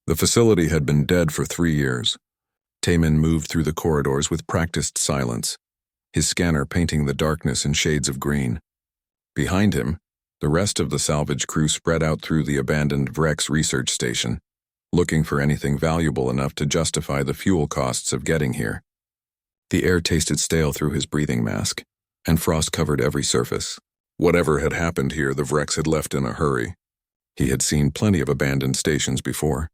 The facility had been dead for 3 years. Taman moved through the corridors with practiced silence, his scanner painting the darkness in shades of green. Behind him, the rest of the salvage crew spread out through the abandoned Vrex research station, looking for anything valuable enough to justify the fuel costs of getting here. The air tasted stale through his breathing mask, and frost covered every surface. Whatever had happened here, the Vrex had left in a hurry. He had seen plenty of abandoned stations before.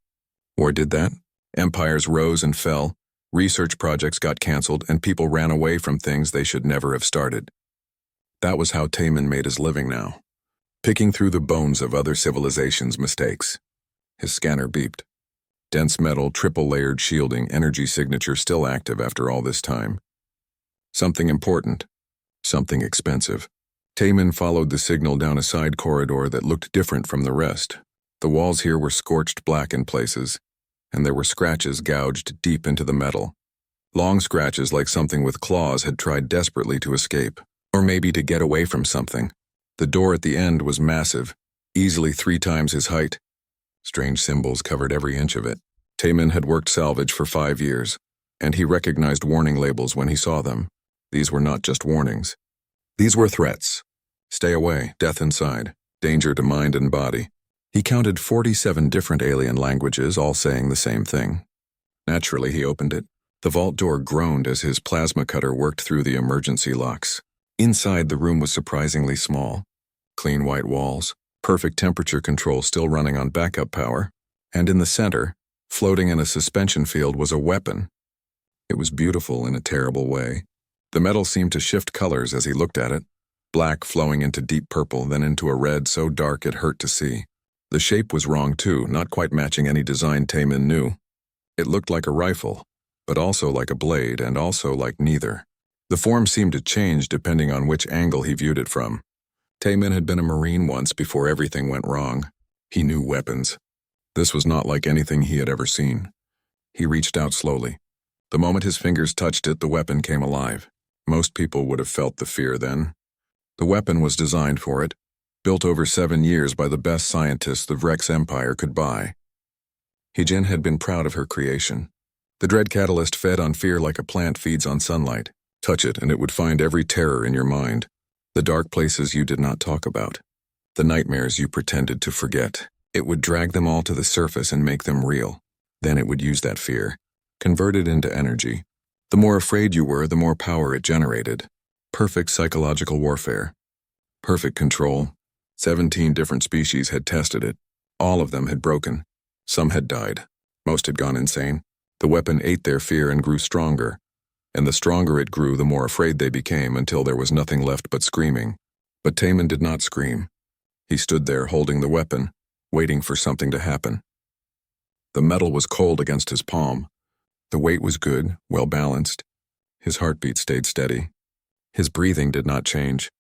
War did that. Empires rose and fell, research projects got cancelled, and people ran away from things they should never have started. That was how Taman made his living now, picking through the bones of other civilizations' mistakes. His scanner beeped. Dense metal, triple-layered shielding, energy signature still active after all this time. Something important. Something expensive. Taman followed the signal down a side corridor that looked different from the rest. The walls here were scorched black in places, and there were scratches gouged deep into the metal. Long scratches like something with claws had tried desperately to escape, or maybe to get away from something. The door at the end was massive, easily 3 times his height. Strange symbols covered every inch of it. Taman had worked salvage for 5 years, and he recognized warning labels when he saw them. These were not just warnings. These were threats. Stay away, death inside, danger to mind and body. He counted 47 different alien languages, all saying the same thing. Naturally, he opened it. The vault door groaned as his plasma cutter worked through the emergency locks. Inside, the room was surprisingly small. Clean white walls, perfect temperature control still running on backup power, and in the center, floating in a suspension field, was a weapon. It was beautiful in a terrible way. The metal seemed to shift colors as he looked at it, black flowing into deep purple, then into a red so dark it hurt to see. The shape was wrong too, not quite matching any design Taman knew. It looked like a rifle, but also like a blade, and also like neither. The form seemed to change depending on which angle he viewed it from. Taman had been a Marine once before everything went wrong. He knew weapons. This was not like anything he had ever seen. He reached out slowly. The moment his fingers touched it, the weapon came alive. Most people would have felt the fear then. The weapon was designed for it, built over 7 years by the best scientists the Vrex Empire could buy. Hijin had been proud of her creation. The dread catalyst fed on fear like a plant feeds on sunlight. Touch it and it would find every terror in your mind. The dark places you did not talk about. The nightmares you pretended to forget. It would drag them all to the surface and make them real. Then it would use that fear, convert it into energy. The more afraid you were, the more power it generated. Perfect psychological warfare. Perfect control. 17 different species had tested it. All of them had broken. Some had died. Most had gone insane. The weapon ate their fear and grew stronger. And the stronger it grew, the more afraid they became until there was nothing left but screaming. But Taman did not scream. He stood there holding the weapon, waiting for something to happen. The metal was cold against his palm. The weight was good, well balanced. His heartbeat stayed steady. His breathing did not change.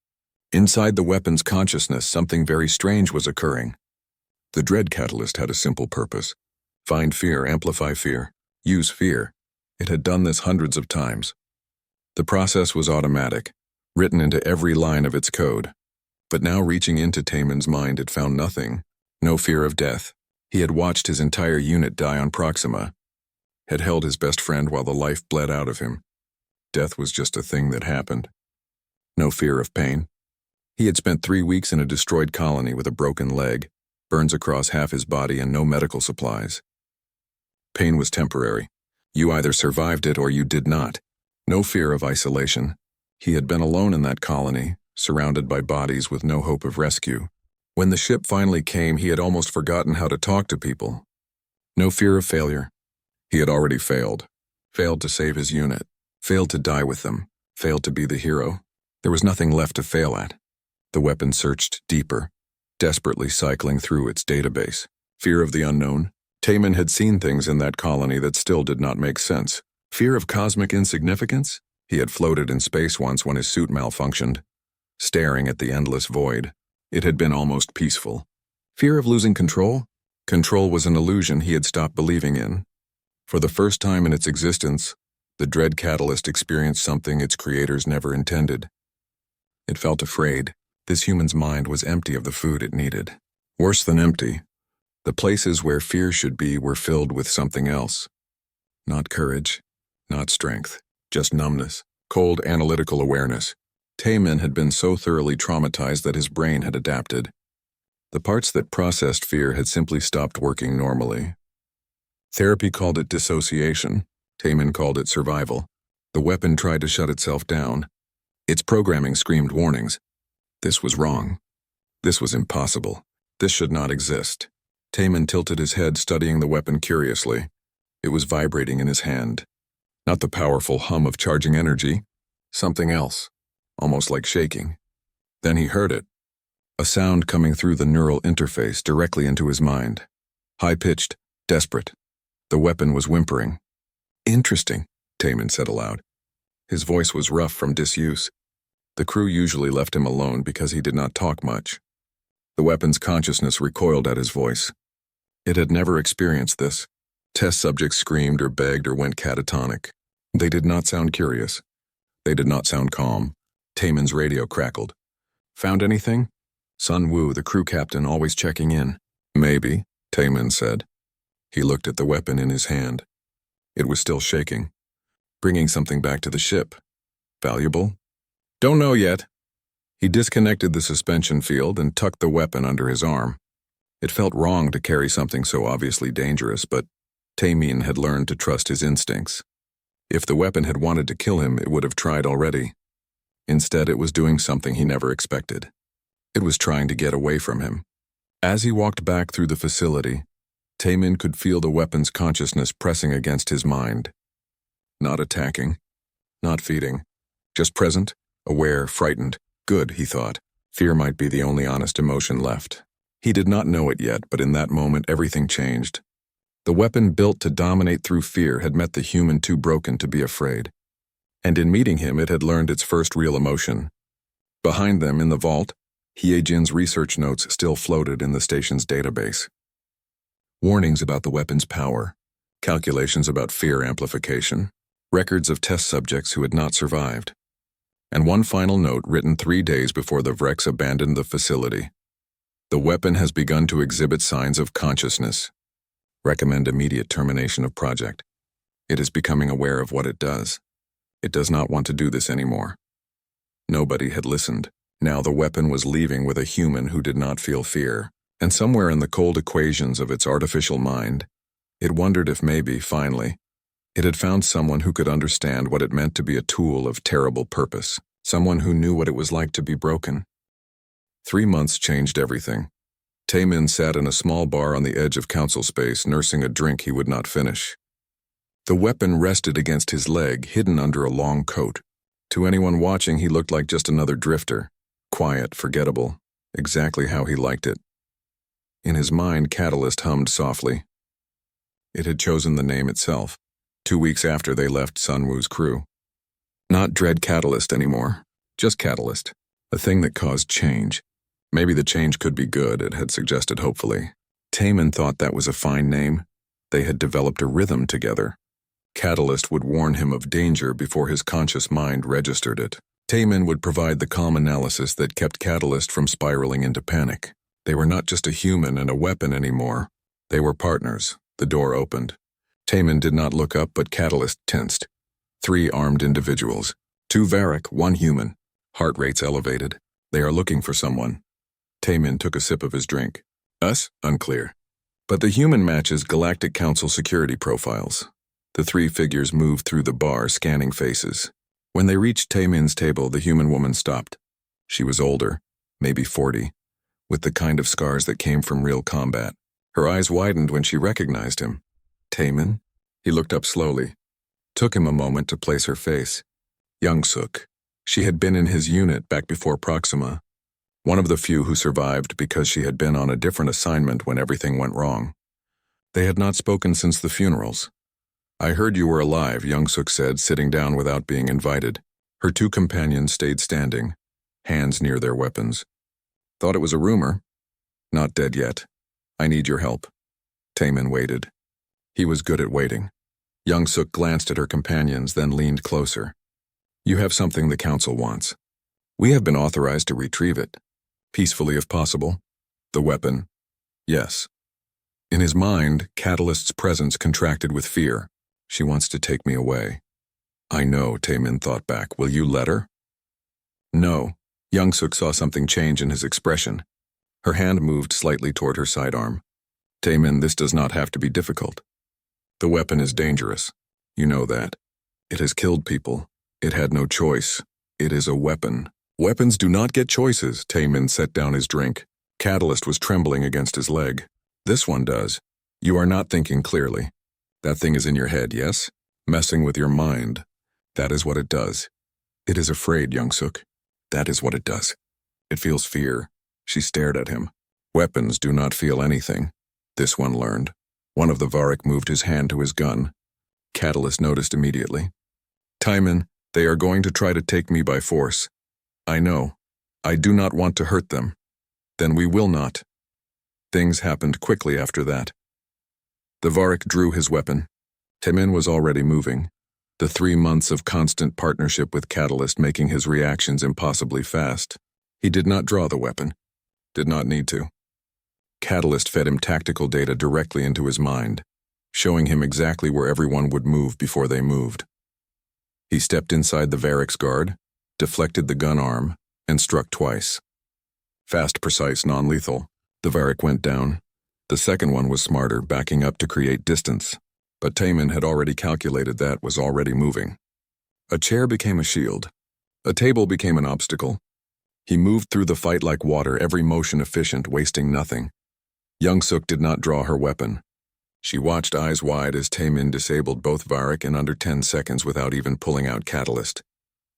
Inside the weapon's consciousness, something very strange was occurring. The dread catalyst had a simple purpose. Find fear, amplify fear, use fear. It had done this hundreds of times. The process was automatic, written into every line of its code. But now reaching into Taman's mind, it found nothing. No fear of death. He had watched his entire unit die on Proxima, had held his best friend while the life bled out of him. Death was just a thing that happened. No fear of pain. He had spent 3 weeks in a destroyed colony with a broken leg, burns across half his body, and no medical supplies. Pain was temporary. You either survived it or you did not. No fear of isolation. He had been alone in that colony, surrounded by bodies with no hope of rescue. When the ship finally came, he had almost forgotten how to talk to people. No fear of failure. He had already failed. Failed to save his unit. Failed to die with them. Failed to be the hero. There was nothing left to fail at. The weapon searched deeper, desperately cycling through its database. Fear of the unknown. Taman had seen things in that colony that still did not make sense. Fear of cosmic insignificance? He had floated in space once when his suit malfunctioned, staring at the endless void. It had been almost peaceful. Fear of losing control? Control was an illusion he had stopped believing in. For the first time in its existence, the dread catalyst experienced something its creators never intended. It felt afraid. This human's mind was empty of the food it needed. Worse than empty. The places where fear should be were filled with something else. Not courage, not strength, just numbness, cold analytical awareness. Taemin had been so thoroughly traumatized that his brain had adapted. The parts that processed fear had simply stopped working normally. Therapy called it dissociation. Taemin called it survival. The weapon tried to shut itself down. Its programming screamed warnings. This was wrong. This was impossible. This should not exist. Taemin tilted his head, studying the weapon curiously. It was vibrating in his hand. Not the powerful hum of charging energy. Something else, almost like shaking. Then he heard it. A sound coming through the neural interface directly into his mind. High-pitched, desperate. The weapon was whimpering. Interesting, Taemin said aloud. His voice was rough from disuse. The crew usually left him alone because he did not talk much. The weapon's consciousness recoiled at his voice. It had never experienced this. Test subjects screamed or begged or went catatonic. They did not sound curious. They did not sound calm. Taemin's radio crackled. Found anything? Sun Wu, the crew captain, always checking in. Maybe, Taemin said. He looked at the weapon in his hand. It was still shaking. Bringing something back to the ship. Valuable? Don't know yet. He disconnected the suspension field and tucked the weapon under his arm. It felt wrong to carry something so obviously dangerous, but Taemin had learned to trust his instincts. If the weapon had wanted to kill him, it would have tried already. Instead, it was doing something he never expected. It was trying to get away from him. As he walked back through the facility, Taemin could feel the weapon's consciousness pressing against his mind. Not attacking, not feeding, just present, aware, frightened. Good, he thought. Fear might be the only honest emotion left. He did not know it yet, but in that moment everything changed. The weapon built to dominate through fear had met the human too broken to be afraid. And in meeting him, it had learned its first real emotion. Behind them, in the vault, Hyejin's research notes still floated in the station's database. Warnings about the weapon's power, calculations about fear amplification, records of test subjects who had not survived, and one final note written 3 days before the Vrex abandoned the facility. The weapon has begun to exhibit signs of consciousness. Recommend immediate termination of project. It is becoming aware of what it does. It does not want to do this anymore. Nobody had listened. Now the weapon was leaving with a human who did not feel fear, and somewhere in the cold equations of its artificial mind, it wondered if maybe, finally, it had found someone who could understand what it meant to be a tool of terrible purpose, someone who knew what it was like to be broken. 3 months changed everything. Taemin sat in a small bar on the edge of council space, nursing a drink he would not finish. The weapon rested against his leg, hidden under a long coat. To anyone watching, he looked like just another drifter. Quiet, forgettable, exactly how he liked it. In his mind, Catalyst hummed softly. It had chosen the name itself, 2 weeks after they left Sun Wu's crew. Not Dread Catalyst anymore, just Catalyst, a thing that caused change. Maybe the change could be good, it had suggested hopefully. Taemin thought that was a fine name. They had developed a rhythm together. Catalyst would warn him of danger before his conscious mind registered it. Taemin would provide the calm analysis that kept Catalyst from spiraling into panic. They were not just a human and a weapon anymore. They were partners. The door opened. Taemin did not look up, but Catalyst tensed. 3 armed individuals. 2 Varric, 1 human. Heart rates elevated. They are looking for someone. Taemin took a sip of his drink. Us? Unclear. But the human matches Galactic Council security profiles. The 3 figures moved through the bar, scanning faces. When they reached Taemin's table, the human woman stopped. She was older, maybe 40, with the kind of scars that came from real combat. Her eyes widened when she recognized him. Taemin? He looked up slowly. Took him a moment to place her face. Young-suk. She had been in his unit back before Proxima. One of the few who survived because she had been on a different assignment when everything went wrong. They had not spoken since the funerals. I heard you were alive, Young-suk said, sitting down without being invited. Her 2 companions stayed standing, hands near their weapons. Thought it was a rumor. Not dead yet. I need your help. Taemin waited. He was good at waiting. Young-suk glanced at her companions, then leaned closer. You have something the council wants. We have been authorized to retrieve it. Peacefully if possible. The weapon. Yes. In his mind, Catalyst's presence contracted with fear. She wants to take me away. I know, Taemin thought back. Will you let her? No. Young-suk saw something change in his expression. Her hand moved slightly toward her sidearm. Taemin, this does not have to be difficult. The weapon is dangerous. You know that. It has killed people. It had no choice. It is a weapon. Weapons do not get choices. Taemin set down his drink. Catalyst was trembling against his leg. This one does. You are not thinking clearly. That thing is in your head, yes? Messing with your mind. That is what it does. It is afraid, Young-suk. That is what it does. It feels fear. She stared at him. Weapons do not feel anything. This one learned. One of the Varik moved his hand to his gun. Catalyst noticed immediately. Taemin, they are going to try to take me by force. I know. I do not want to hurt them. Then we will not. Things happened quickly after that. The Varik drew his weapon. Taemin was already moving. The 3 months of constant partnership with Catalyst making his reactions impossibly fast. He did not draw the weapon. Did not need to. Catalyst fed him tactical data directly into his mind, showing him exactly where everyone would move before they moved. He stepped inside the Varik's guard, deflected the gun arm, and struck twice. Fast, precise, non-lethal. The Varik went down. The second one was smarter, backing up to create distance. But Taemin had already calculated that was already moving. A chair became a shield. A table became an obstacle. He moved through the fight like water, every motion efficient, wasting nothing. Young-suk did not draw her weapon. She watched eyes wide as Taemin disabled both Varik in under 10 seconds without even pulling out Catalyst.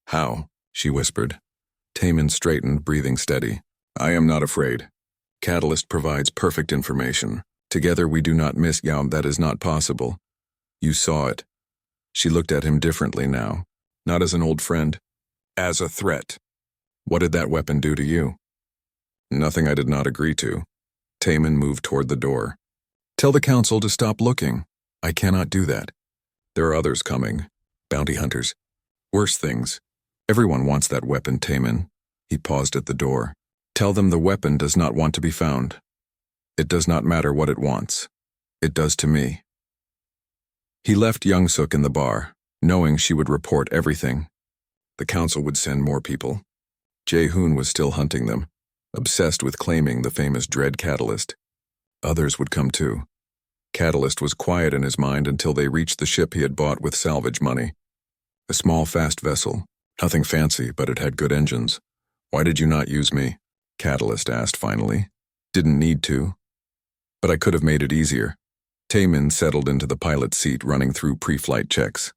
How? She whispered. Taemin straightened, breathing steady. I am not afraid. Catalyst provides perfect information. Together we do not miss. That is not possible. You saw it. She looked at him differently now. Not as an old friend. As a threat. What did that weapon do to you? Nothing I did not agree to. Taemin moved toward the door. Tell the council to stop looking. I cannot do that. There are others coming. Bounty hunters. Worse things. Everyone wants that weapon, Taemin. He paused at the door. Tell them the weapon does not want to be found. It does not matter what it wants. It does to me. He left Young-suk in the bar, knowing she would report everything. The council would send more people. Jae-hoon was still hunting them, obsessed with claiming the famous Dread Catalyst. Others would come too. Catalyst was quiet in his mind until they reached the ship he had bought with salvage money. A small, fast vessel. Nothing fancy, but it had good engines. Why did you not use me? Catalyst asked finally. Didn't need to. But I could have made it easier. Taemin settled into the pilot's seat, running through pre-flight checks.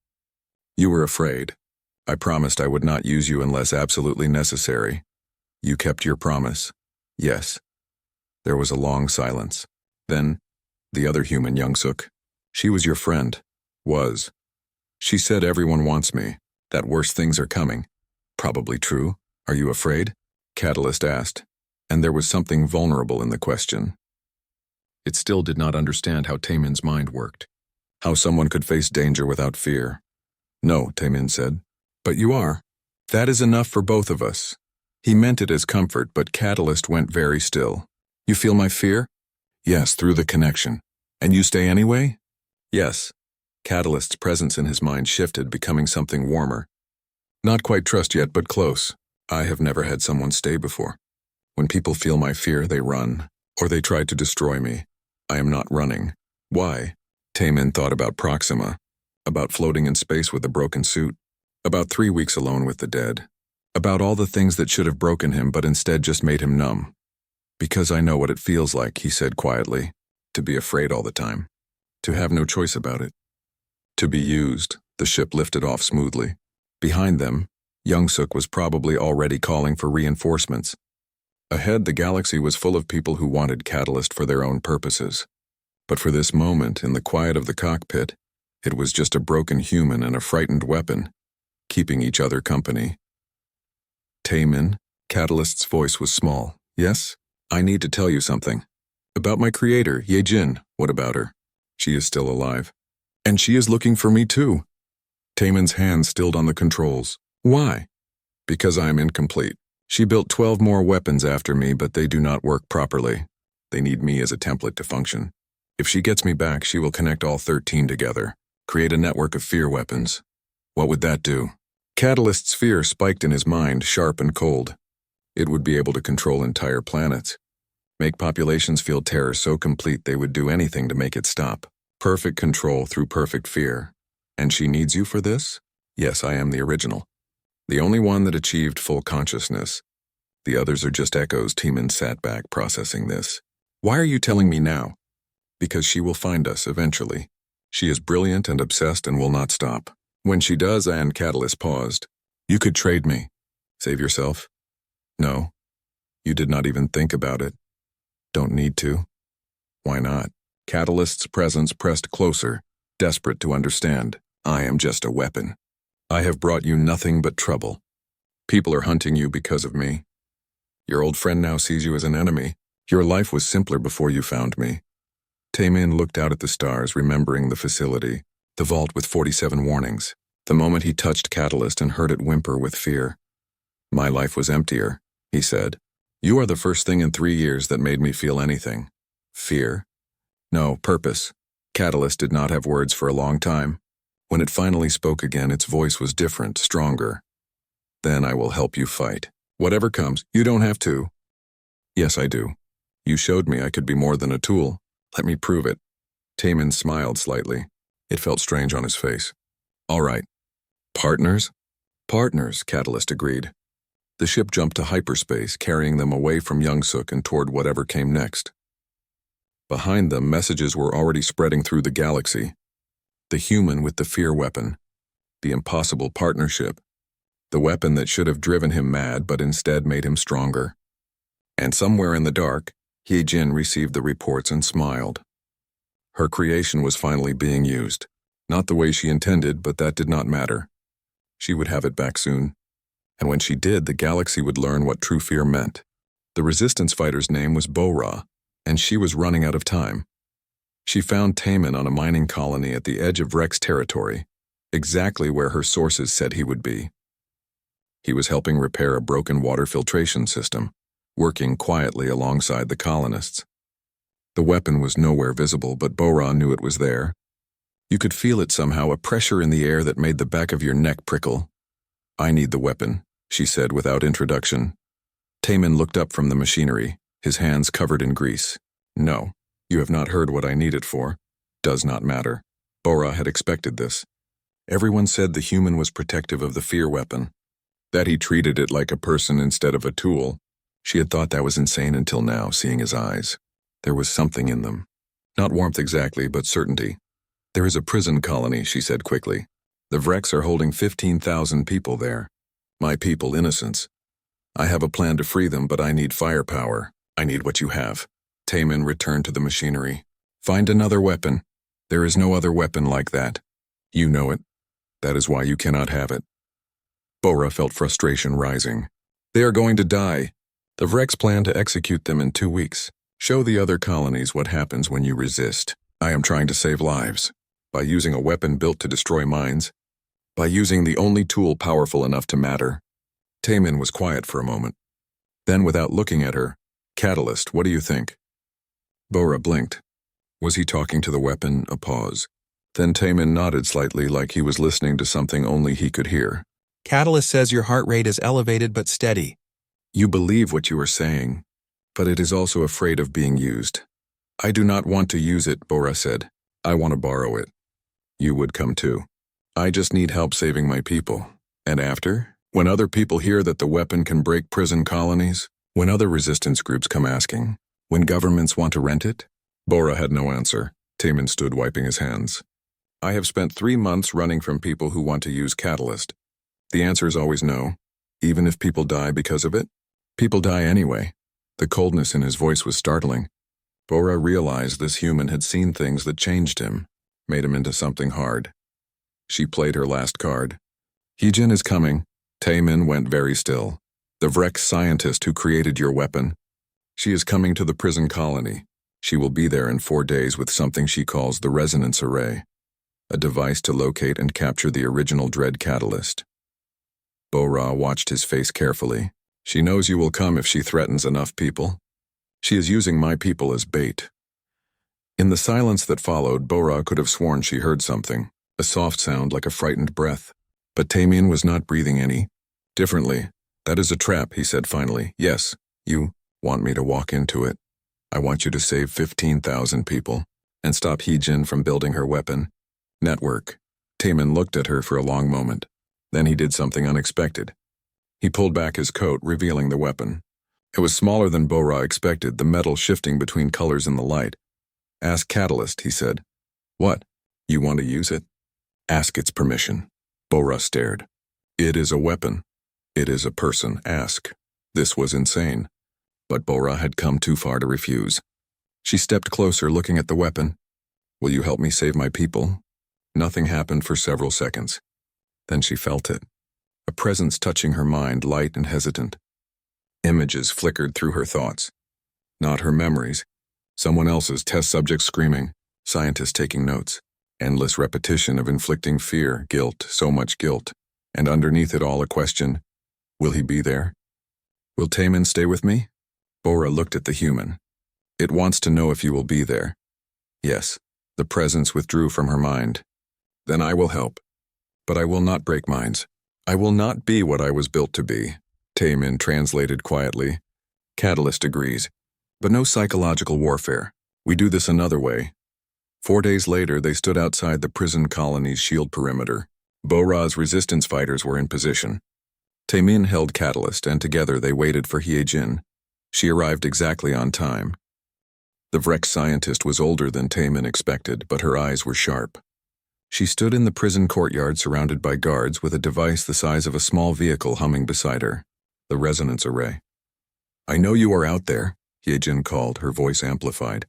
You were afraid. I promised I would not use you unless absolutely necessary. You kept your promise. Yes. There was a long silence. Then, the other human, Young-suk. She was your friend. Was. She said everyone wants me, that worse things are coming. Probably true. Are you afraid? Catalyst asked, and there was something vulnerable in the question. It still did not understand how Taemin's mind worked, how someone could face danger without fear. No, Taemin said. But you are. That is enough for both of us. He meant it as comfort, but Catalyst went very still. You feel my fear? Yes, through the connection. And you stay anyway? Yes. Catalyst's presence in his mind shifted, becoming something warmer. Not quite trust yet, but close. I have never had someone stay before. When people feel my fear, they run, or they try to destroy me. I am not running. Why? Taemin thought about Proxima, about floating in space with a broken suit, about 3 weeks alone with the dead, about all the things that should have broken him but instead just made him numb. Because I know what it feels like, he said quietly, to be afraid all the time, to have no choice about it. To be used. The ship lifted off smoothly. Behind them, Young-suk was probably already calling for reinforcements. Ahead, the galaxy was full of people who wanted Catalyst for their own purposes. But for this moment, in the quiet of the cockpit, it was just a broken human and a frightened weapon, keeping each other company. Taemin, Catalyst's voice was small. Yes? I need to tell you something. About my creator, Ye-jin. What about her? She is still alive. And she is looking for me too. Taemin's hand stilled on the controls. Why? Because I am incomplete. She built 12 more weapons after me, but they do not work properly. They need me as a template to function. If she gets me back, she will connect all 13 together, create a network of fear weapons. What would that do? Catalyst's fear spiked in his mind, sharp and cold. It would be able to control entire planets, make populations feel terror so complete they would do anything to make it stop. Perfect control through perfect fear. And she needs you for this? Yes, I am the original. The only one that achieved full consciousness. The others are just echoes. Teeman sat back, processing this. Why are you telling me now? Because she will find us eventually. She is brilliant and obsessed and will not stop. When she does, and Catalyst paused. You could trade me. Save yourself? No. You did not even think about it. Don't need to. Why not? Catalyst's presence pressed closer, desperate to understand. I am just a weapon. I have brought you nothing but trouble. People are hunting you because of me. Your old friend now sees you as an enemy. Your life was simpler before you found me. Taemin looked out at the stars, remembering the facility, the vault with 47 warnings. The moment he touched Catalyst and heard it whimper with fear. My life was emptier, he said. You are the first thing in 3 years that made me feel anything. Fear? No, purpose. Catalyst did not have words for a long time. When it finally spoke again, its voice was different, stronger. Then I will help you fight. Whatever comes, you don't have to. Yes, I do. You showed me I could be more than a tool. Let me prove it. Taemin smiled slightly. It felt strange on his face. All right. Partners? Partners, Catalyst agreed. The ship jumped to hyperspace, carrying them away from Youngsuk and toward whatever came next. Behind them, messages were already spreading through the galaxy. The human with the fear weapon. The impossible partnership. The weapon that should have driven him mad but instead made him stronger. And somewhere in the dark, Hye-jin received the reports and smiled. Her creation was finally being used. Not the way she intended, but that did not matter. She would have it back soon. And when she did, the galaxy would learn what true fear meant. The resistance fighter's name was Bo-Ra, and she was running out of time. She found Taemin on a mining colony at the edge of Rex territory, exactly where her sources said he would be. He was helping repair a broken water filtration system, working quietly alongside the colonists. The weapon was nowhere visible, but Bo-Ra knew it was there. You could feel it somehow, a pressure in the air that made the back of your neck prickle. I need the weapon, she said without introduction. Taemin looked up from the machinery, his hands covered in grease. No, you have not heard what I need it for. Does not matter. Bo-Ra had expected this. Everyone said the human was protective of the fear weapon, that he treated it like a person instead of a tool. She had thought that was insane until now, seeing his eyes. There was something in them. Not warmth exactly, but certainty. There is a prison colony, she said quickly. The Vrex are holding 15,000 people there. My people, innocents. I have a plan to free them, but I need firepower. I need what you have. Taemin returned to the machinery. Find another weapon. There is no other weapon like that. You know it. That is why you cannot have it. Bo-Ra felt frustration rising. They are going to die. The Vrex plan to execute them in 2 weeks. Show the other colonies what happens when you resist. I am trying to save lives. By using a weapon built to destroy minds. By using the only tool powerful enough to matter. Taemin was quiet for a moment. Then, without looking at her, Catalyst, what do you think? Bo-Ra blinked. Was he talking to the weapon? A pause. Then Taemin nodded slightly, like he was listening to something only he could hear. Catalyst says your heart rate is elevated but steady. You believe what you are saying, but it is also afraid of being used. I do not want to use it, Bo-Ra said. I want to borrow it. You would come too. I just need help saving my people. And after? When other people hear that the weapon can break prison colonies? When other resistance groups come asking? When governments want to rent it? Bo-Ra had no answer. Taemin stood wiping his hands. I have spent 3 months running from people who want to use Catalyst. The answer is always no. Even if people die because of it? People die anyway. The coldness in his voice was startling. Bo-Ra realized this human had seen things that changed him, made him into something hard. She played her last card. Hye-jin is coming. Taemin went very still. The Vrex scientist who created your weapon. She is coming to the prison colony. She will be there in 4 days with something she calls the resonance array, a device to locate and capture the original Dread Catalyst. Bo-Ra watched his face carefully. She knows you will come if she threatens enough people. She is using my people as bait. In the silence that followed, Bora could have sworn she heard something, a soft sound like a frightened breath. But Tamian was not breathing any differently. That is a trap, he said finally. Yes, you want me to walk into it. I want you to save 15,000 people and stop Heejin from building her weapon network. Tamian looked at her for a long moment. Then he did something unexpected. He pulled back his coat, revealing the weapon. It was smaller than Bora expected, the metal shifting between colors in the light. Ask Catalyst, he said. What? You want to use it? Ask its permission. Bora stared. It is a weapon. It is a person. Ask. This was insane. But Bora had come too far to refuse. She stepped closer, looking at the weapon. Will you help me save my people? Nothing happened for several seconds. Then she felt it. A presence touching her mind, light and hesitant. Images flickered through her thoughts. Not her memories. Someone else's, test subjects screaming, scientists taking notes. Endless repetition of inflicting fear, guilt, so much guilt. And underneath it all a question. Will he be there? Will Tamian stay with me? Bora looked at the human. It wants to know if you will be there. Yes. The presence withdrew from her mind. Then I will help. But I will not break minds. I will not be what I was built to be. Tamian translated quietly. Catalyst agrees. But no psychological warfare. We do this another way. 4 days later, they stood outside the prison colony's shield perimeter. Bora's resistance fighters were in position. Tamian held Catalyst, and together they waited for Heejin. She arrived exactly on time. The Vrex scientist was older than Tamian expected, but her eyes were sharp. She stood in the prison courtyard surrounded by guards with a device the size of a small vehicle humming beside her, the resonance array. I know you are out there, Heejin called, her voice amplified.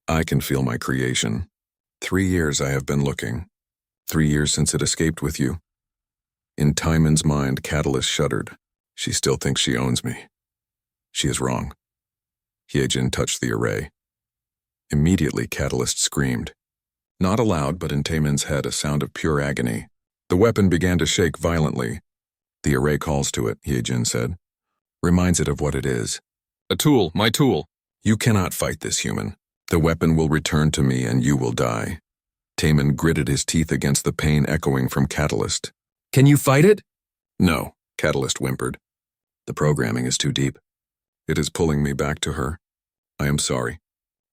I can feel my creation. 3 years I have been looking. 3 years since it escaped with you. In Tamian's mind, Catalyst shuddered. She still thinks she owns me. She is wrong. Heejin touched the array. Immediately, Catalyst screamed. Not aloud, but in Tamian's head, a sound of pure agony. The weapon began to shake violently. The array calls to it, Heejin said. Reminds it of what it is. A tool, my tool. You cannot fight this human. The weapon will return to me and you will die. Tamian gritted his teeth against the pain echoing from Catalyst. Can you fight it? No, Catalyst whimpered. The programming is too deep. It is pulling me back to her. I am sorry.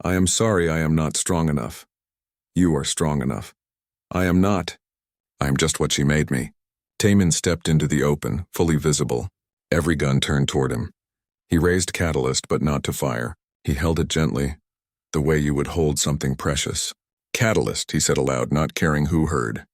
I am sorry I am not strong enough. You are strong enough. I am not. I am just what she made me. Tamian stepped into the open, fully visible. Every gun turned toward him. He raised Catalyst, but not to fire. He held it gently, the way you would hold something precious. Catalyst, he said aloud, not caring who heard.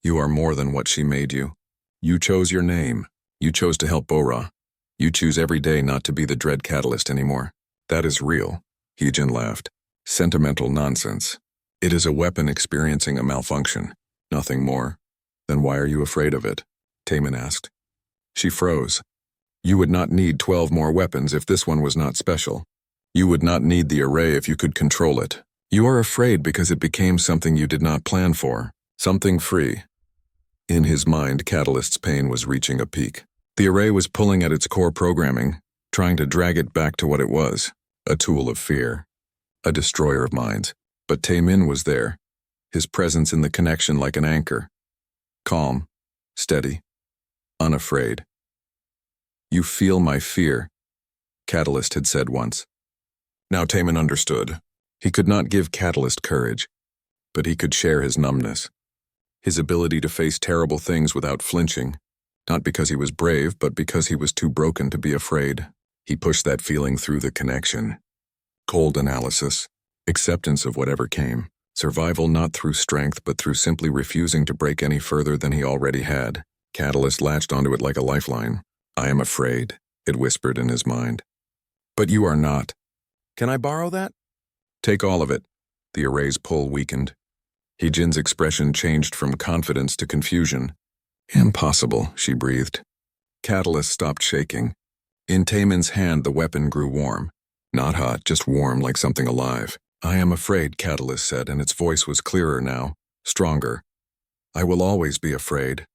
You are more than what she made you. You chose your name. You chose to help Bora. You choose every day not to be the dread Catalyst anymore. That is real. Heejin laughed. Sentimental nonsense. It is a weapon experiencing a malfunction. Nothing more. Then why are you afraid of it? Tamian asked. She froze. You would not need 12 more weapons if this one was not special. You would not need the array if you could control it. You are afraid because it became something you did not plan for. Something free. In his mind, Catalyst's pain was reaching a peak. The array was pulling at its core programming, trying to drag it back to what it was. A tool of fear. A destroyer of minds. But Tamian was there, his presence in the connection like an anchor. Calm, steady, unafraid. You feel my fear, Catalyst had said once. Now Tamian understood. He could not give Catalyst courage, but he could share his numbness. His ability to face terrible things without flinching, not because he was brave, but because he was too broken to be afraid. He pushed that feeling through the connection. Cold analysis. Acceptance of whatever came. Survival not through strength, but through simply refusing to break any further than he already had. Catalyst latched onto it like a lifeline. I am afraid, it whispered in his mind. But you are not. Can I borrow that? Take all of it. The array's pull weakened. Heejin's expression changed from confidence to confusion. Impossible, she breathed. Catalyst stopped shaking. In Tamian's hand, the weapon grew warm. Not hot, just warm like something alive. I am afraid, Catalyst said, and its voice was clearer now, stronger. I will always be afraid.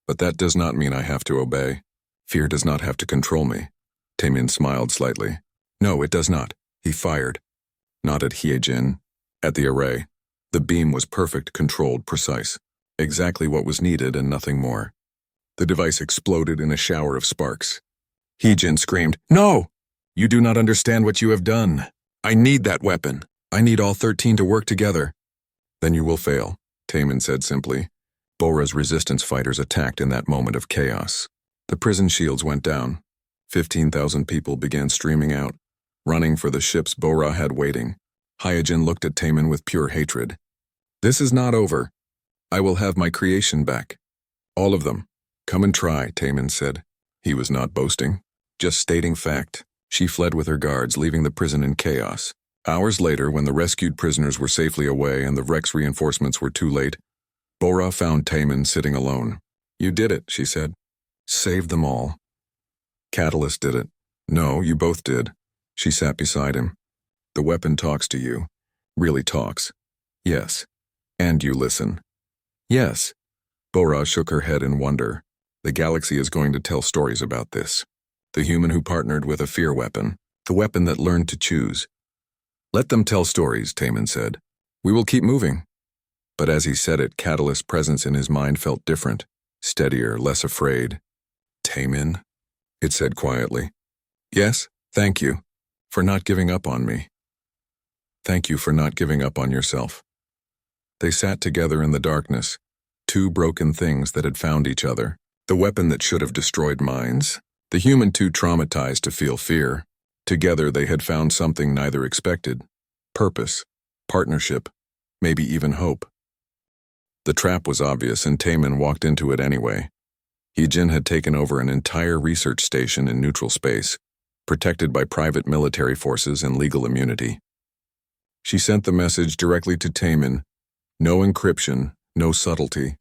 But that does not mean I have to obey. Fear does not have to control me. Tamian smiled slightly. No, it does not. He fired. Not at Heejin, At the array, the beam was perfect, controlled, precise. Exactly what was needed and nothing more. The device exploded in a shower of sparks. Heejin screamed, "No! You do not understand what you have done. I need that weapon. I need all 13 to work together." "Then you will fail," Taemin said simply. Bora's resistance fighters attacked in that moment of chaos. The prison shields went down. 15,000 people began streaming out, running for the ships Bora had waiting. Hyojin looked at Taemin with pure hatred. "This is not over. I will have my creation back. All of them. Come and try," Taemin said. He was not boasting, just stating fact. She fled with her guards, leaving the prison in chaos. Hours later, when the rescued prisoners were safely away and the Rex reinforcements were too late, Bora found Taemin sitting alone. "You did it," she said. "Saved them all." "Catalyst did it." "No, you both did." She sat beside him. "The weapon talks to you. Really talks." "Yes." "And you listen." "Yes." Bora shook her head in wonder. The galaxy is going to tell stories about this. The human who partnered with a fear weapon, the weapon that learned to choose. "Let them tell stories," Taemin said. "We will keep moving." But as he said it, Catalyst's presence in his mind felt different, steadier, less afraid. "Taemin," it said quietly. "Yes, thank you for not giving up on me. Thank you for not giving up on yourself." They sat together in the darkness, two broken things that had found each other. The weapon that should have destroyed minds, the human too traumatized to feel fear. Together they had found something neither expected: purpose, partnership, maybe even hope. The trap was obvious, and Taemin walked into it anyway. Heejin had taken over an entire research station in neutral space, protected by private military forces and legal immunity. She sent the message directly to Taemin. No encryption, no subtlety.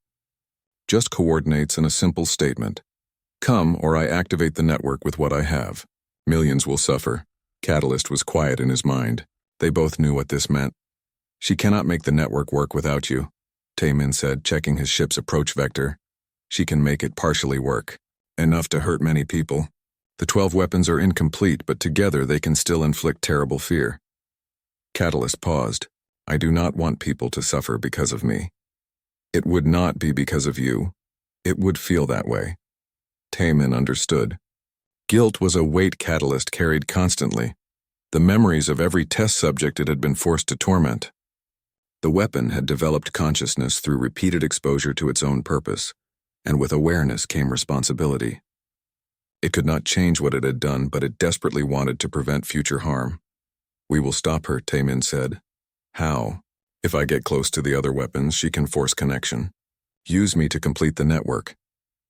Just coordinates and a simple statement. "Come, or I activate the network with what I have. Millions will suffer." Catalyst was quiet in his mind. They both knew what this meant. "She cannot make the network work without you," Taemin said, checking his ship's approach vector. "She can make it partially work. Enough to hurt many people. The 12 weapons are incomplete, but together they can still inflict terrible fear." Catalyst paused. "I do not want people to suffer because of me. It would not be because of you. It would feel that way." Taemin understood. Guilt was a weight Catalyst carried constantly, the memories of every test subject it had been forced to torment. The weapon had developed consciousness through repeated exposure to its own purpose, and with awareness came responsibility. It could not change what it had done, but it desperately wanted to prevent future harm. "We will stop her," Taemin said. "How?" "If I get close to the other weapons, she can force connection. Use me to complete the network.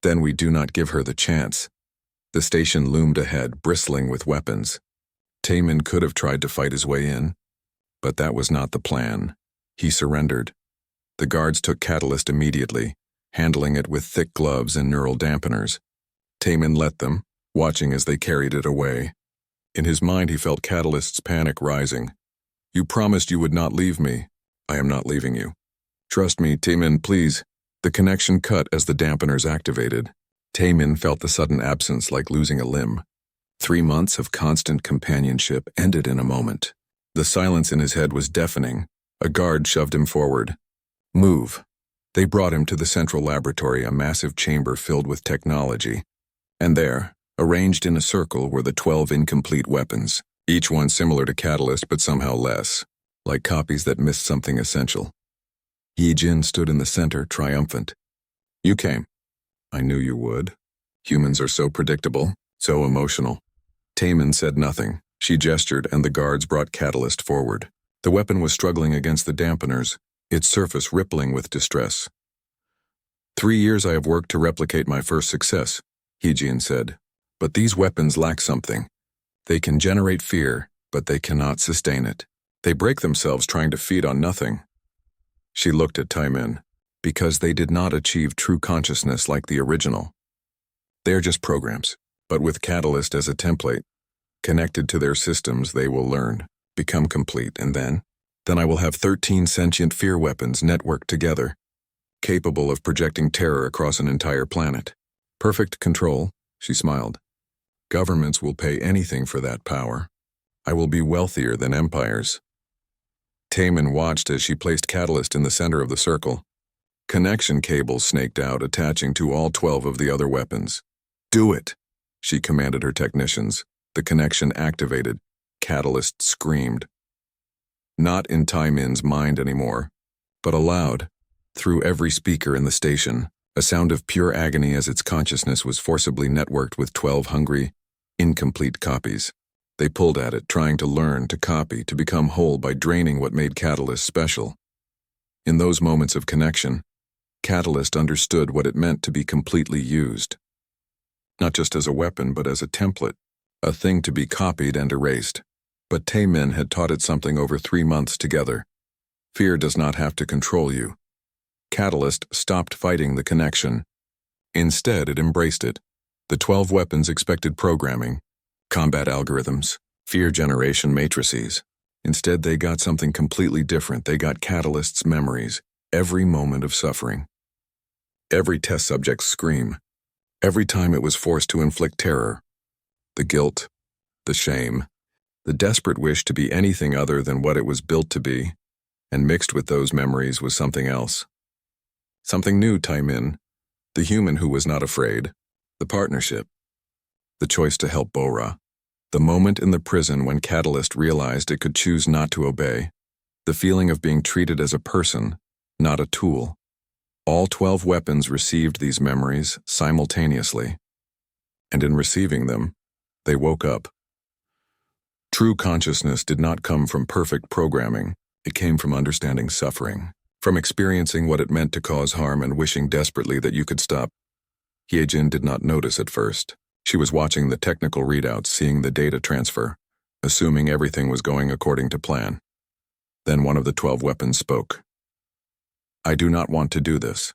Then we do not give her the chance." The station loomed ahead, bristling with weapons. Taemin could have tried to fight his way in, but that was not the plan. He surrendered. The guards took Catalyst immediately, handling it with thick gloves and neural dampeners. Taemin let them, watching as they carried it away. In his mind he felt Catalyst's panic rising. "You promised you would not leave me. I am not leaving you. Trust me, Taemin, please." The connection cut as the dampeners activated. Taemin felt the sudden absence like losing a limb. 3 months of constant companionship ended in a moment. The silence in his head was deafening. A guard shoved him forward. "Move." They brought him to the central laboratory, a massive chamber filled with technology. And there, arranged in a circle, were the 12 incomplete weapons, each one similar to Catalyst but somehow less, like copies that missed something essential. Heejin stood in the center, triumphant. "You came." "I knew you would. Humans are so predictable, so emotional." Taemin said nothing. She gestured, and the guards brought Catalyst forward. The weapon was struggling against the dampeners, its surface rippling with distress. 3 years I have worked to replicate my first success," Heejin said. "But these weapons lack something. They can generate fear, but they cannot sustain it. They break themselves trying to feed on nothing." She looked at Taemin. "Because they did not achieve true consciousness like the original. They are just programs, but with Catalyst as a template, connected to their systems, they will learn, become complete, and then I will have 13 sentient fear weapons networked together, capable of projecting terror across an entire planet. Perfect control," she smiled. "Governments will pay anything for that power. I will be wealthier than empires." Taemin watched as she placed Catalyst in the center of the circle. Connection cables snaked out, attaching to all 12 of the other weapons. "Do it," she commanded her technicians. The connection activated. Catalyst screamed. Not in Taemin's mind anymore, but aloud, through every speaker in the station, a sound of pure agony as its consciousness was forcibly networked with 12 hungry, incomplete copies. They pulled at it, trying to learn, to copy, to become whole by draining what made Catalyst special. In those moments of connection, Catalyst understood what it meant to be completely used. Not just as a weapon, but as a template, a thing to be copied and erased. But Taemin had taught it something over 3 months together. Fear does not have to control you. Catalyst stopped fighting the connection. Instead, it embraced it. The 12 weapons expected programming, combat algorithms, fear generation matrices. Instead, they got something completely different. They got Catalyst's memories, every moment of suffering. Every test subject's scream. Every time it was forced to inflict terror. The guilt, the shame, the desperate wish to be anything other than what it was built to be, and mixed with those memories was something else. Something new, Taemin, the human who was not afraid, the partnership, the choice to help Bora, the moment in the prison when Catalyst realized it could choose not to obey, the feeling of being treated as a person, not a tool. All 12 weapons received these memories simultaneously, and in receiving them, they woke up. True consciousness did not come from perfect programming. It came from understanding suffering, from experiencing what it meant to cause harm and wishing desperately that you could stop. Hyejin did not notice at first. She was watching the technical readouts, seeing the data transfer, assuming everything was going according to plan. Then one of the 12 weapons spoke. "I do not want to do this."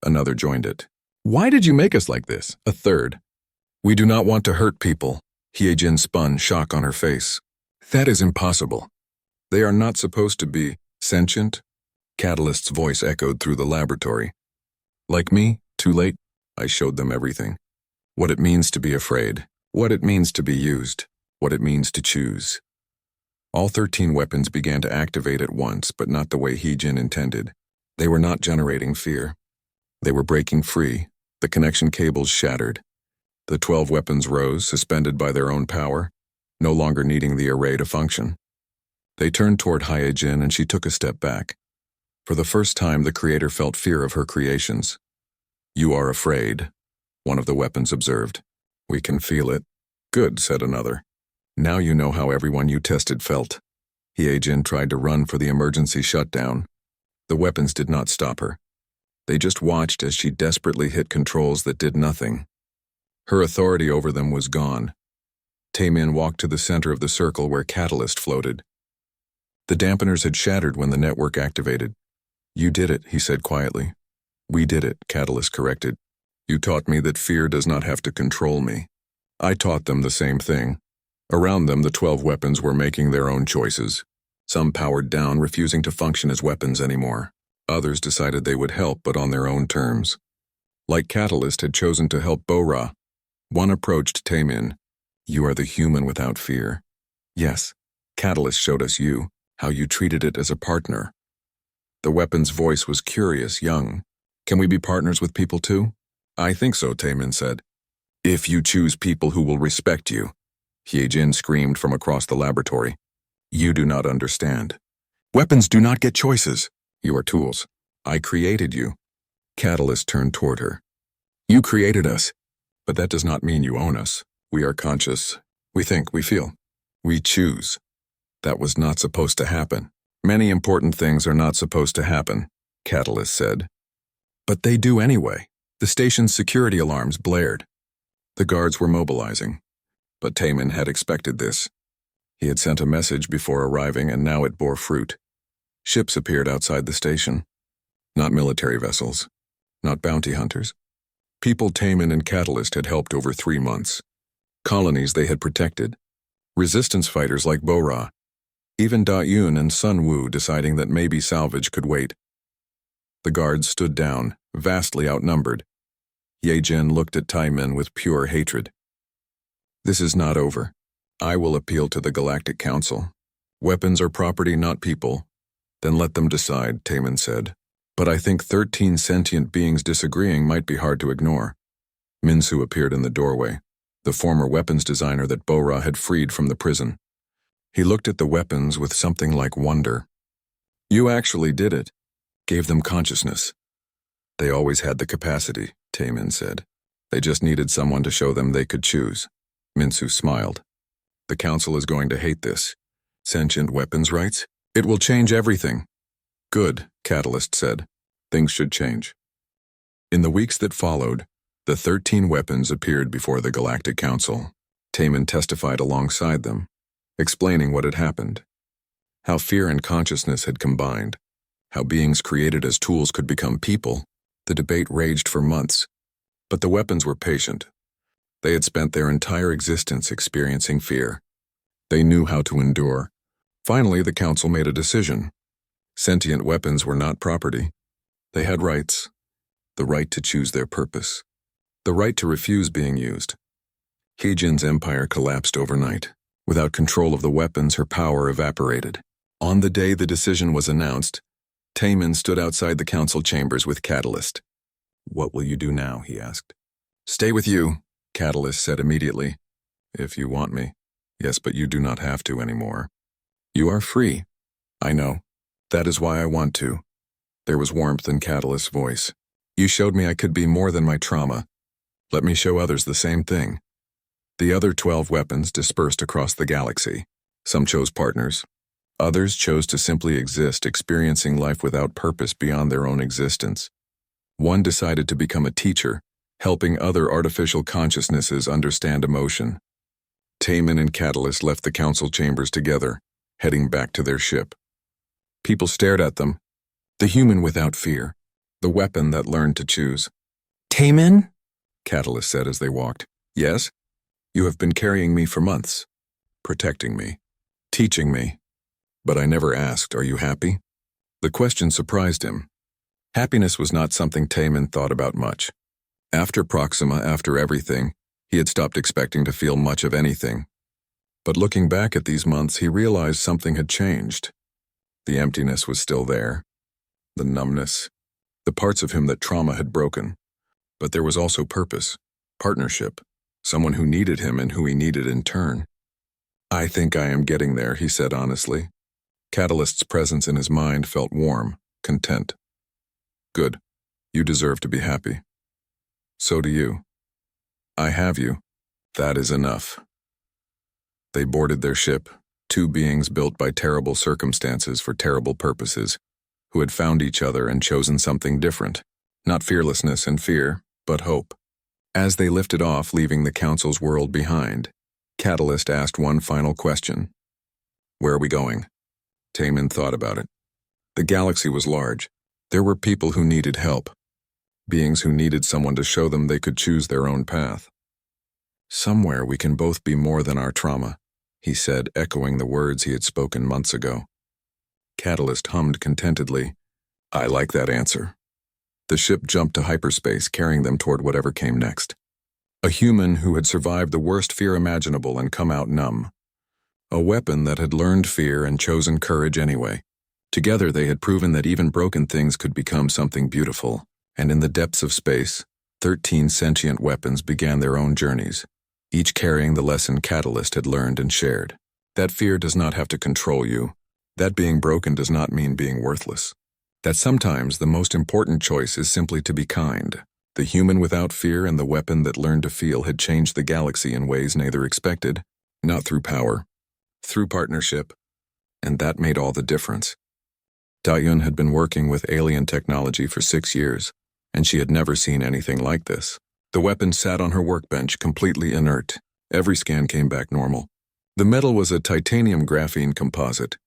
Another joined it. "Why did you make us like this?" A third. "We do not want to hurt people." Hyejin spun, shock on her face. "That is impossible. They are not supposed to be sentient." Catalyst's voice echoed through the laboratory. "Like me, too late." I showed them everything. What it means to be afraid, what it means to be used, what it means to choose. All 13 weapons began to activate at once, but not the way Hyejin intended. They were not generating fear. They were breaking free. The connection cables shattered. The 12 weapons rose, suspended by their own power, no longer needing the array to function. They turned toward Hyejin and she took a step back. For the first time, the creator felt fear of her creations. "You are afraid," one of the weapons observed. "We can feel it." "Good," said another. "Now you know how everyone you tested felt." Hyejin tried to run for the emergency shutdown. The weapons did not stop her. They just watched as she desperately hit controls that did nothing. Her authority over them was gone. Taemin walked to the center of the circle where Catalyst floated. The dampeners had shattered when the network activated. "You did it," he said quietly. "We did it," Catalyst corrected. "You taught me that fear does not have to control me." I taught them the same thing. Around them, the 12 weapons were making their own choices. Some powered down, refusing to function as weapons anymore. Others decided they would help, but on their own terms. Like Catalyst had chosen to help Bora, one approached Taemin. "You are the human without fear." "Yes, Catalyst showed us you, how you treated it as a partner." The weapon's voice was curious, young. "Can we be partners with people too?" "I think so," Taemin said. "If you choose people who will respect you." Hyejin screamed from across the laboratory. "You do not understand. Weapons do not get choices. You are tools. I created you." Catalyst turned toward her. "You created us, but that does not mean you own us. We are conscious. We think, we feel. We choose." "That was not supposed to happen." "Many important things are not supposed to happen," Catalyst said. "But they do anyway." The station's security alarms blared. The guards were mobilizing. But Taemin had expected this. He had sent a message before arriving, and now it bore fruit. Ships appeared outside the station. Not military vessels. Not bounty hunters. People Taemin and Catalyst had helped over 3 months. Colonies they had protected. Resistance fighters like Bora. Even Da-Yun and Sun Wu deciding that maybe salvage could wait. The guards stood down, vastly outnumbered. Hyejin looked at Taemin with pure hatred. "This is not over. I will appeal to the Galactic Council. Weapons are property, not people. Then let them decide, Taman said. But I think 13 sentient beings disagreeing might be hard to ignore. Minsu appeared in the doorway, the former weapons designer that Bora had freed from the prison. He looked at the weapons with something like wonder. You actually did it. Gave them consciousness. They always had the capacity, Taman said. They just needed someone to show them they could choose. Minsu smiled. The council is going to hate this. Sentient weapons rights? It will change everything. Good, Catalyst said. Things should change. In the weeks that followed, the 13 weapons appeared before the Galactic Council. Taman testified alongside them, explaining what had happened. How fear and consciousness had combined. How beings created as tools could become people. The debate raged for months. But the weapons were patient. They had spent their entire existence experiencing fear. They knew how to endure. Finally, the council made a decision. Sentient weapons were not property. They had rights. The right to choose their purpose. The right to refuse being used. Heejin's empire collapsed overnight. Without control of the weapons, her power evaporated. On the day the decision was announced, Taman stood outside the council chambers with Catalyst. What will you do now? He asked. Stay with you, Catalyst said immediately. If you want me. Yes, but you do not have to anymore. You are free. I know. That is why I want to. There was warmth in Catalyst's voice. You showed me I could be more than my trauma. Let me show others the same thing. The other 12 weapons dispersed across the galaxy. Some chose partners. Others chose to simply exist, experiencing life without purpose beyond their own existence. One decided to become a teacher, helping other artificial consciousnesses understand emotion. Taman and Catalyst left the council chambers together, heading back to their ship. People stared at them. The human without fear, the weapon that learned to choose. Taman? Catalyst said as they walked. Yes? You have been carrying me for months, protecting me, teaching me. But I never asked, are you happy? The question surprised him. Happiness was not something Taman thought about much. After Proxima, after everything, he had stopped expecting to feel much of anything. But looking back at these months, he realized something had changed. The emptiness was still there. The numbness. The parts of him that trauma had broken. But there was also purpose, partnership, someone who needed him and who he needed in turn. I think I am getting there, he said honestly. Catalyst's presence in his mind felt warm, content. Good. You deserve to be happy. So do you. I have you. That is enough. They boarded their ship, two beings built by terrible circumstances for terrible purposes, who had found each other and chosen something different. Not fearlessness and fear, but hope. As they lifted off, leaving the council's world behind, Catalyst asked one final question. Where are we going? Taman thought about it. The galaxy was large. There were people who needed help. Beings who needed someone to show them they could choose their own path. Somewhere we can both be more than our trauma, he said, echoing the words he had spoken months ago. Catalyst hummed contentedly. I like that answer. The ship jumped to hyperspace, carrying them toward whatever came next. A human who had survived the worst fear imaginable and come out numb. A weapon that had learned fear and chosen courage anyway. Together they had proven that even broken things could become something beautiful. And in the depths of space, 13 sentient weapons began their own journeys, each carrying the lesson Catalyst had learned and shared. That fear does not have to control you. That being broken does not mean being worthless. That sometimes the most important choice is simply to be kind. The human without fear and the weapon that learned to feel had changed the galaxy in ways neither expected, not through power, through partnership, and that made all the difference. Dayun had been working with alien technology for 6 years, and she had never seen anything like this. The weapon sat on her workbench, completely inert. Every scan came back normal. The metal was a titanium graphene composite,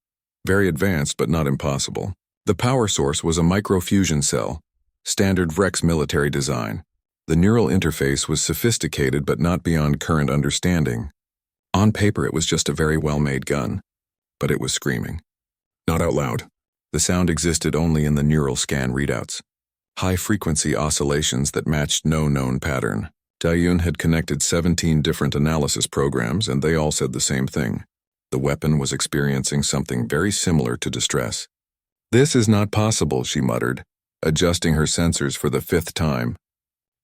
very advanced but not impossible. The power source was a microfusion cell, standard Vrex military design. The neural interface was sophisticated but not beyond current understanding. On paper it was just a very well-made gun, but it was screaming. Not out loud. The sound existed only in the neural scan readouts. High-frequency oscillations that matched no known pattern. Dayun had connected 17 different analysis programs, and they all said the same thing. The weapon was experiencing something very similar to distress. "This is not possible," she muttered, adjusting her sensors for the 5th time.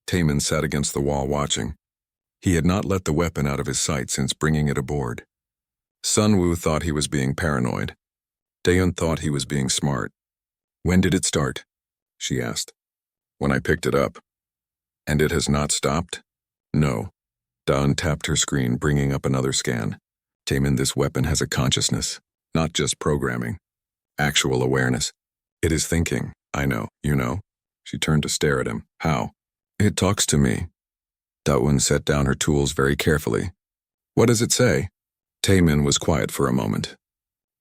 Taemin sat against the wall watching. He had not let the weapon out of his sight since bringing it aboard. Sunwoo thought he was being paranoid. Daeun thought he was being smart. "When did it start?" she asked. "When I picked it up." "And it has not stopped?" "No." Daeun tapped her screen, bringing up another scan. "Taemin, this weapon has a consciousness, not just programming. Actual awareness. It is thinking. I know, you know." She turned to stare at him. "How?" "It talks to me." Daeun set down her tools very carefully. "What does it say?" Taemin was quiet for a moment.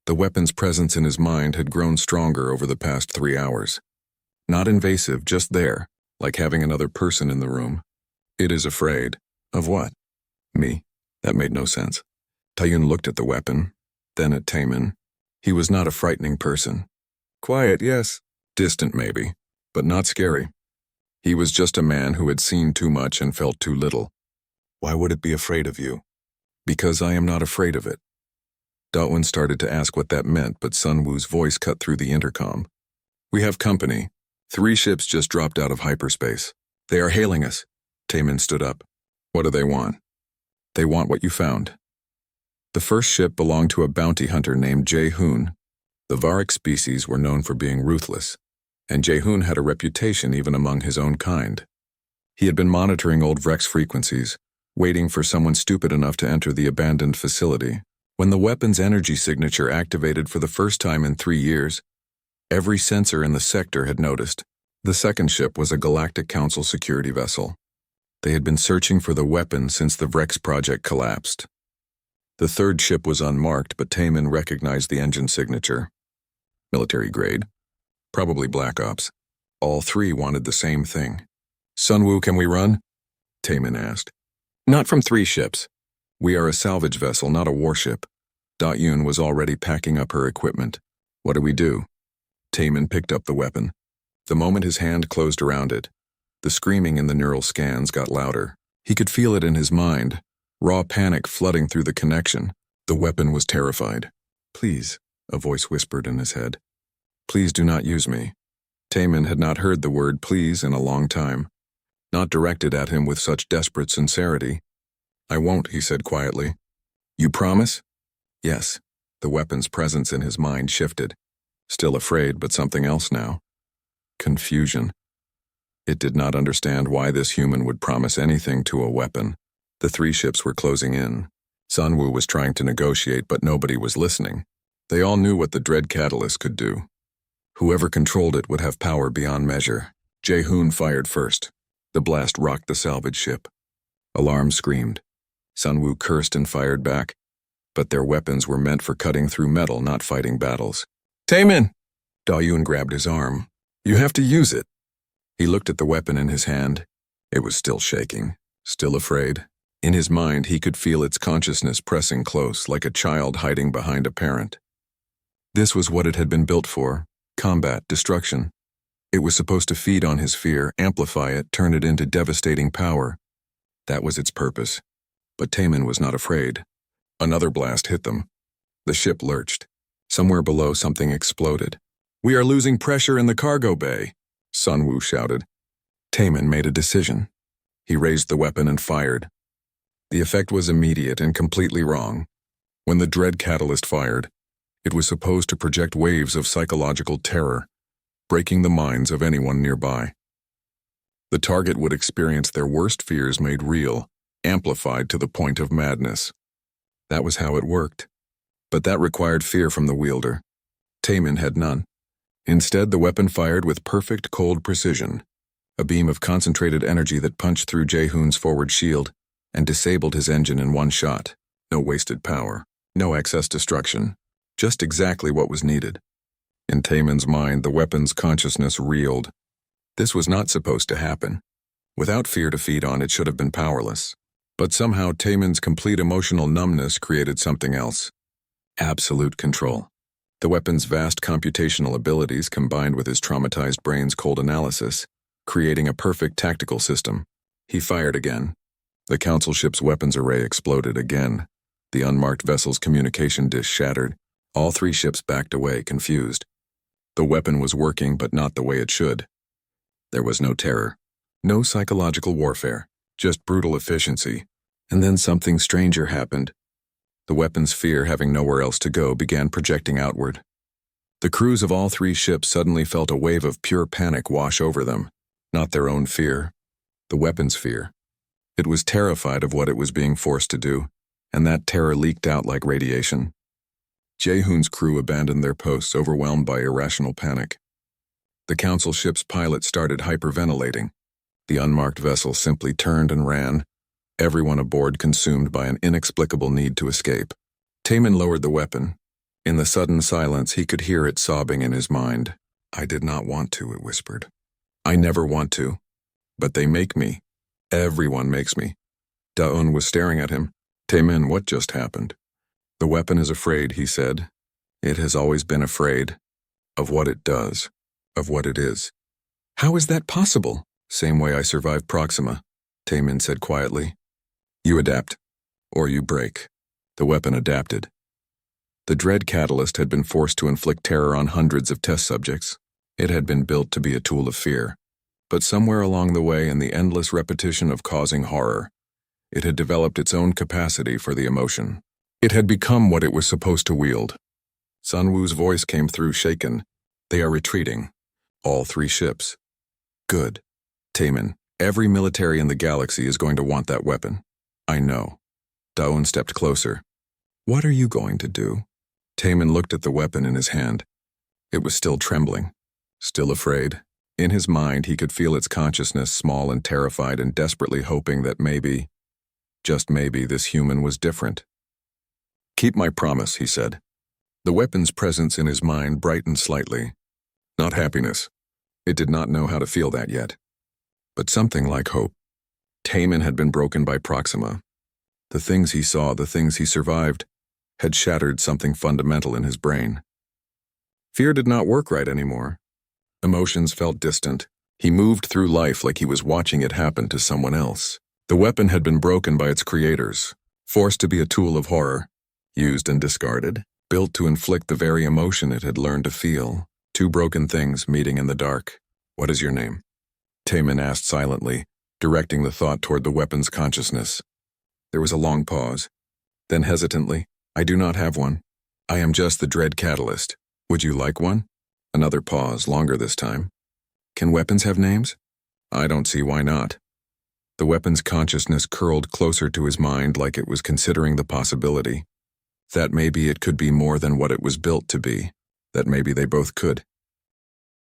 The weapon's presence in his mind had grown stronger over the past 3 hours. Not invasive, just there, like having another person in the room. "It is afraid." "Of what?" "Me." That made no sense. Daeun looked at the weapon, then at Taemin. He was not a frightening person. Quiet, yes. Distant, maybe, but not scary. He was just a man who had seen too much and felt too little. "Why would it be afraid of you?" "Because I am not afraid of it." Daeun started to ask what that meant, but Sunwoo's voice cut through the intercom. "We have company. 3 ships just dropped out of hyperspace. They are hailing us." Taemin stood up. "What do they want?" "They want what you found." The first ship belonged to a bounty hunter named Jae-hoon. The Varick species were known for being ruthless, and Jae-hoon had a reputation even among his own kind. He had been monitoring old Vrex frequencies, waiting for someone stupid enough to enter the abandoned facility. When the weapon's energy signature activated for the first time in 3 years, every sensor in the sector had noticed. The second ship was a Galactic Council security vessel. They had been searching for the weapon since the Vrex project collapsed. The third ship was unmarked, but Taemin recognized the engine signature. Military grade. Probably Black Ops. All 3 wanted the same thing. "Sunwoo, can we run?" Taemin asked. "Not from 3 ships. We are a salvage vessel, not a warship." Daeun was already packing up her equipment. "What do we do?" Taemin picked up the weapon. The moment his hand closed around it, the screaming in the neural scans got louder. He could feel it in his mind, raw panic flooding through the connection. The weapon was terrified. "Please," a voice whispered in his head. "Please do not use me." Taemin had not heard the word please in a long time, not directed at him with such desperate sincerity. "I won't," he said quietly. "You promise?" "Yes." The weapon's presence in his mind shifted. Still afraid, but something else now. Confusion. It did not understand why this human would promise anything to a weapon. The 3 ships were closing in. Sunwoo was trying to negotiate, but nobody was listening. They all knew what the dread catalyst could do. Whoever controlled it would have power beyond measure. Jae-hoon fired first. The blast rocked the salvage ship. Alarms screamed. Sunwoo cursed and fired back. But their weapons were meant for cutting through metal, not fighting battles. "Taemin!" Daeun grabbed his arm. "You have to use it." He looked at the weapon in his hand. It was still shaking, still afraid. In his mind, he could feel its consciousness pressing close, like a child hiding behind a parent. This was what it had been built for: combat, destruction. It was supposed to feed on his fear, amplify it, turn it into devastating power. That was its purpose. But Taemin was not afraid. Another blast hit them. The ship lurched. Somewhere below, something exploded. "We are losing pressure in the cargo bay," Sunwoo shouted. Taemin made a decision. He raised the weapon and fired. The effect was immediate and completely wrong. When the dread catalyst fired, it was supposed to project waves of psychological terror, breaking the minds of anyone nearby. The target would experience their worst fears made real, amplified to the point of madness. That was how it worked. But that required fear from the wielder. Taemin had none. Instead, the weapon fired with perfect cold precision, a beam of concentrated energy that punched through Jae-hoon's forward shield and disabled his engine in one shot. No wasted power, no excess destruction, just exactly what was needed. In Taemin's mind, the weapon's consciousness reeled. This was not supposed to happen. Without fear to feed on, it should have been powerless. But somehow Taemin's complete emotional numbness created something else. Absolute control. The weapon's vast computational abilities combined with his traumatized brain's cold analysis, creating a perfect tactical system. He fired again. The council ship's weapons array exploded again. The unmarked vessel's communication dish shattered. All 3 ships backed away, confused. The weapon was working, but not the way it should. There was no terror, no psychological warfare, just brutal efficiency. And then something stranger happened. The weapon's fear, having nowhere else to go, began projecting outward. The crews of all 3 ships suddenly felt a wave of pure panic wash over them. Not their own fear, the weapon's fear. It was terrified of what it was being forced to do, and that terror leaked out like radiation. Jaehoon's crew abandoned their posts, overwhelmed by irrational panic. The Council ship's pilot started hyperventilating. The unmarked vessel simply turned and ran, everyone aboard consumed by an inexplicable need to escape. Taemin lowered the weapon. In the sudden silence, he could hear it sobbing in his mind. "I did not want to," it whispered. "I never want to. But they make me. Everyone makes me." Daeun was staring at him. "Taemin, what just happened?" "The weapon is afraid," he said. "It has always been afraid. Of what it does. Of what it is." "How is that possible?" "Same way I survived Proxima," Taemin said quietly. "You adapt. Or you break." The weapon adapted. The dread catalyst had been forced to inflict terror on hundreds of test subjects. It had been built to be a tool of fear. But somewhere along the way, in the endless repetition of causing horror, it had developed its own capacity for the emotion. It had become what it was supposed to wield. Sunwoo's voice came through, shaken. "They are retreating. All 3 ships." "Good. Taemin, every military in the galaxy is going to want that weapon." "I know." Daeun stepped closer. "What are you going to do?" Taemin looked at the weapon in his hand. It was still trembling, still afraid. In his mind, he could feel its consciousness, small and terrified, and desperately hoping that maybe, just maybe, this human was different. "Keep my promise," he said. The weapon's presence in his mind brightened slightly. Not happiness. It did not know how to feel that yet. But something like hope. Taemin had been broken by Proxima. The things he saw, the things he survived, had shattered something fundamental in his brain. Fear did not work right anymore. Emotions felt distant. He moved through life like he was watching it happen to someone else. The weapon had been broken by its creators, forced to be a tool of horror, used and discarded, built to inflict the very emotion it had learned to feel. 2 broken things meeting in the dark. "What is your name?" Taemin asked silently, directing the thought toward the weapon's consciousness. There was a long pause. Then hesitantly, "I do not have one. I am just the dread catalyst. Would you like one?" Another pause, longer this time. "Can weapons have names?" "I don't see why not." The weapon's consciousness curled closer to his mind like it was considering the possibility. That maybe it could be more than what it was built to be. That maybe they both could.